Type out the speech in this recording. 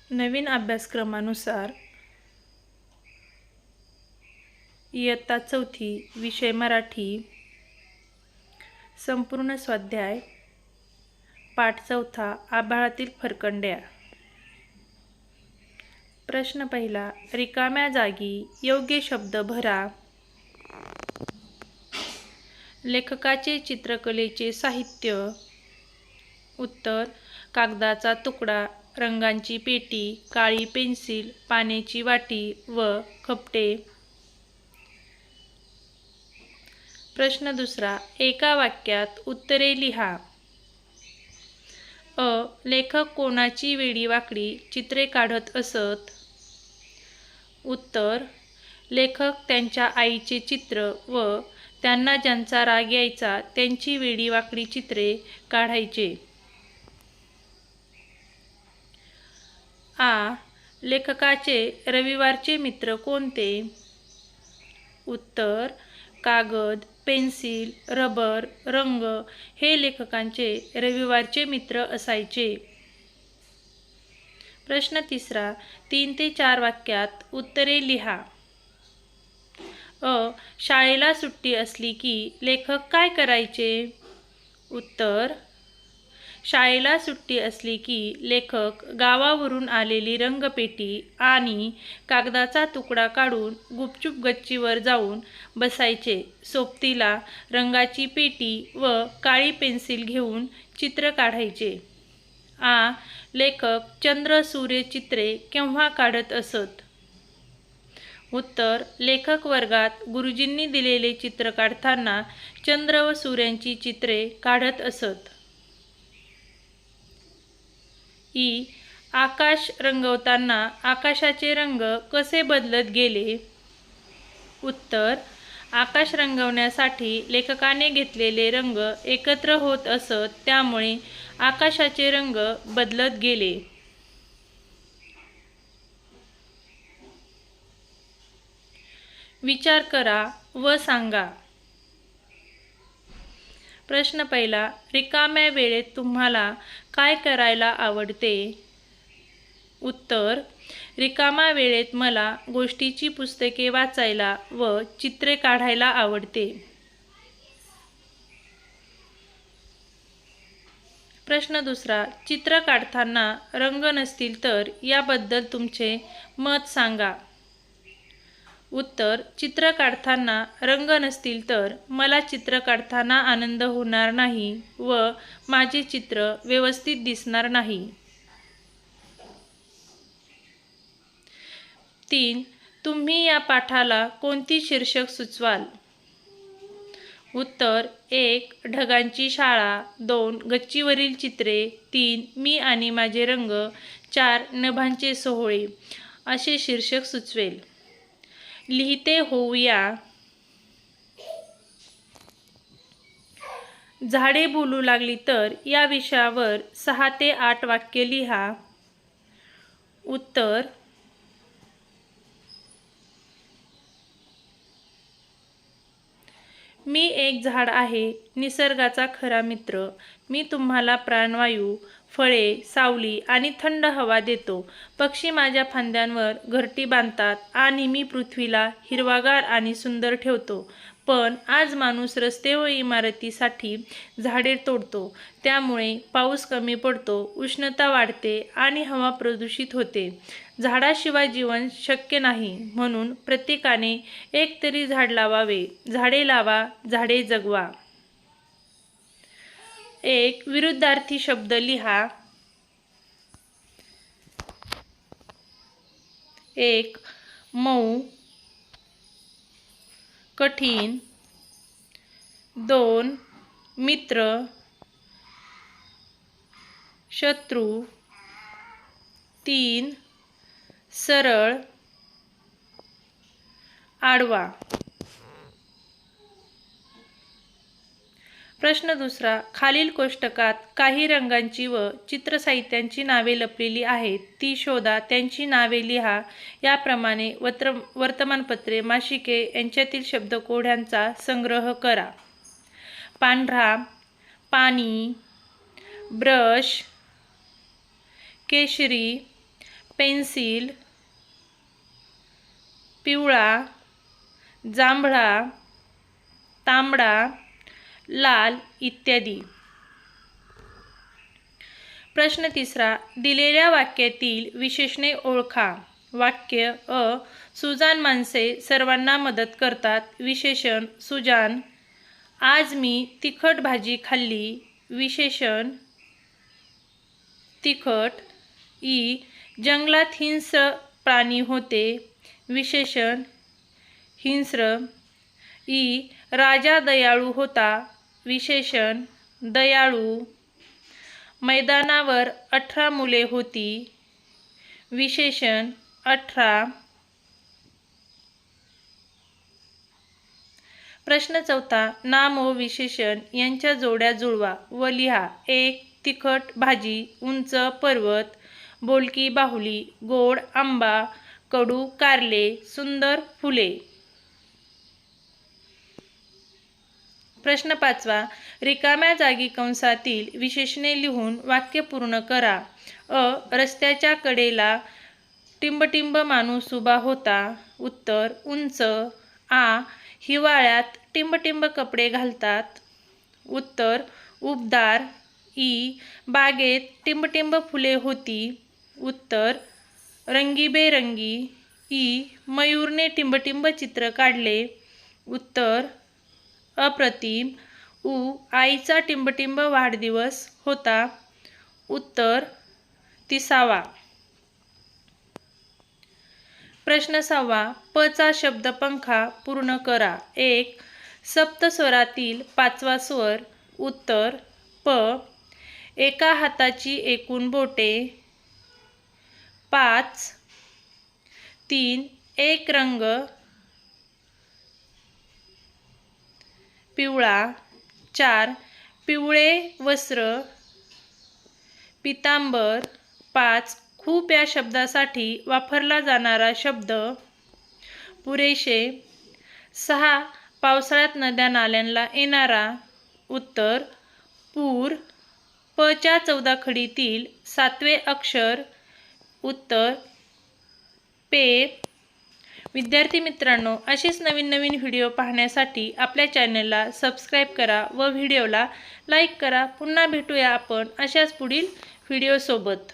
नवीन अभ्यासक्रमानुसार इयत्ता 4थी विषय मराठी संपूर्ण स्वाध्याय पाठ 4 आभाळातील फरकंड्या। प्रश्न पहिला, रिकाम्या जागी योग्य शब्द भरा। लेखकाचे चित्रकलेचे साहित्य। उत्तर, कागदाचा तुकडा, रंगांची पेटी, काळी पेन्सिल, पाण्याची वाटी व कपटे। प्रश्न दुसरा, एका वाक्यात उत्तरे लिहा। अ. लेखक कोणाची वेडीवाकडी चित्रे काढत असत? उत्तर, लेखक त्यांच्या आईचे चित्र व त्यांना ज्यांचा राग यायचा त्यांची वेडीवाकडी चित्रे काढायचे। आ. लेखकाचे रविवारचे मित्र कोणते? उत्तर, कागद, पेन्सिल, रबर, रंग हे लेखकांचे रविवारचे मित्र असायचे। प्रश्न तिसरा, 3 ते 4 वाक्यात उत्तरे लिहा। अ. शाळेला सुट्टी असली की लेखक काय करायचे? उत्तर, शाळेला सुट्टी असली की लेखक गावावरून आलेली रंगपेटी आणि कागदाचा तुकडा काढून गुपचूप गच्चीवर जाऊन बसायचे। सोबतीला रंगाची पेटी व काळी पेन्सिल घेऊन चित्र काढायचे। आ. लेखक चंद्र सूर्य चित्रे केव्हा काढत असत? उत्तर, लेखक वर्गात गुरुजींनी दिलेले चित्र काढताना चंद्र व सूर्यांची चित्रे काढत असत। ई. आकाश रंगवताना आकाशाचे रंग कसे बदलत गेले? उत्तर, आकाश रंगवण्यासाठी लेखकाने घेतलेले रंग एकत्र होत असत, त्यामुळे आकाशाचे रंग बदलत गेले। विचार करा व सांगा। प्रश्न पहिला, रिकाम्या वेळेत तुम्हाला काय करायला आवडते? उत्तर, रिकाम्या वेळेत मला गोष्टीची पुस्तके वाचायला व चित्रे काढायला आवडते। प्रश्न दुसरा, चित्र काढताना रंग नसतील तर याबद्दल तुमचे मत सांगा। उत्तर, चित्र काढताना रंग नसतील तर मला चित्र काढताना आनंद होणार नाही व माझे चित्र व्यवस्थित दिसणार नाही। 3. तुम्ही या पाठाला कोणती शीर्षक सुचवाल? उत्तर, 1. ढगांची शाळा, 2. गच्चीवरील चित्रे, 3. मी आणि माझे रंग, 4. नभांचे सोहळे असे शीर्षक सुचवेल। लिहिते होऊया। झाडे बोलू लागली तर या विषयावर 6 ते 8 वाक्य लिहा। उत्तर, मी एक झाड आहे, निसर्गाचा खरा मित्र। मी तुम्हाला प्राणवायू, फळे, सावली आणि थंड हवा देतो। पक्षी माझ्या फांद्यांवर घरटी बांधतात आणि मी पृथ्वीला हिरवागार आणि सुंदर ठेवतो। पण आज माणूस रस्ते व इमारतीसाठी झाडे तोडतो, त्यामुळे पाऊस कमी पडतो, उष्णता वाढते आणि हवा प्रदूषित होते। झाडाशिवाय जीवन शक्य नाही, म्हणून प्रत्येकाने एक तरी झाड लावावे। झाडे लावा, झाडे जगवा। 1. विरुद्धार्थी शब्द लिहा। 1. मऊ, कठीण, 2. मित्र, शत्रू, 3. सरळ, आडवा। प्रश्न दुसरा, खालील कोष्टकात काही रंगांची व चित्रसाहित्यांची नावे लपलेली आहेत, ती शोधा, त्यांची नावे लिहा। याप्रमाणे वर्तमानपत्रे, मासिके यांच्यातील शब्दकोड्यांचा संग्रह करा। पांढरा, पाणी, ब्रश, केशरी, पेन्सिल, पिवळा, जांभळा, तांबडा, लाल इत्यादी. प्रश्न तिसरा. दिलेल्या वाक्यातील विशेषणे ओळखा. वाक्य अ. सुजाण माणसे सर्वांना मदत करतात. विशेषण सुजाण. आज मी तिखट भाजी खाल्ली. विशेषण तिखट. इ. जंगलात हिंस्र प्राणी होते. विशेषण हिंस्र. इ. राजा दयाळू होता. विशेषण दयाळू. मैदानावर 18 मुले होती. विशेषण 18. प्रश्न चौथा. नाम व विशेषण यांच्या जोड्या जुळवा व लिहा. 1. तिखट भाजी, उंच पर्वत, बोलकी बाहुली, गोड आंबा, कडू कारले, सुंदर फुले. प्रश्न पाचवा. रिकाम्या जागी कंसातील विशेषणे लिहून वाक्य पूर्ण करा. अ. रस्त्याच्या कडेला टिंबटिंब माणूस उभा होता. उत्तर उंच. आ. हिवाळ्यात टिंबटिंब कपडे घालतात. उत्तर उबदार. इ. बागेत टिंबटिंब फुले होती. उत्तर रंगीबेरंगी. इ. मयूरने टिंबटिंब चित्र काढले. उत्तर अप्रतिम. उ. आईचा टिंबटिंब वाढदिवस होता. उत्तर 30वा. प्रश्न 6वा. प चा शब्दपंखा पूर्ण करा. 1. सप्तस्वरातील 5वा स्वर. उत्तर प. एका हाताची एकूण बोटे 5. 3. एक रंग पिवळा. 4. पिवळे वस्त्र पितांबर. 5. खूप या शब्दासाठी वापरला जाणारा शब्द पुरेशे. 6. पावसाळ्यात नद्या नाल्यांना येणारा. उत्तर पूर. प च्या 14 खडीतील 7वे अक्षर. उत्तर पे. विद्यार्थी मित्रांनो, असेच नवीन नवीन व्हिडिओ पाहण्यासाठी आपल्या चॅनलला सबस्क्राईब करा व व्हिडिओला लाईक करा. पुन्हा भेटूया आपण अशाच पुढील व्हिडिओसोबत.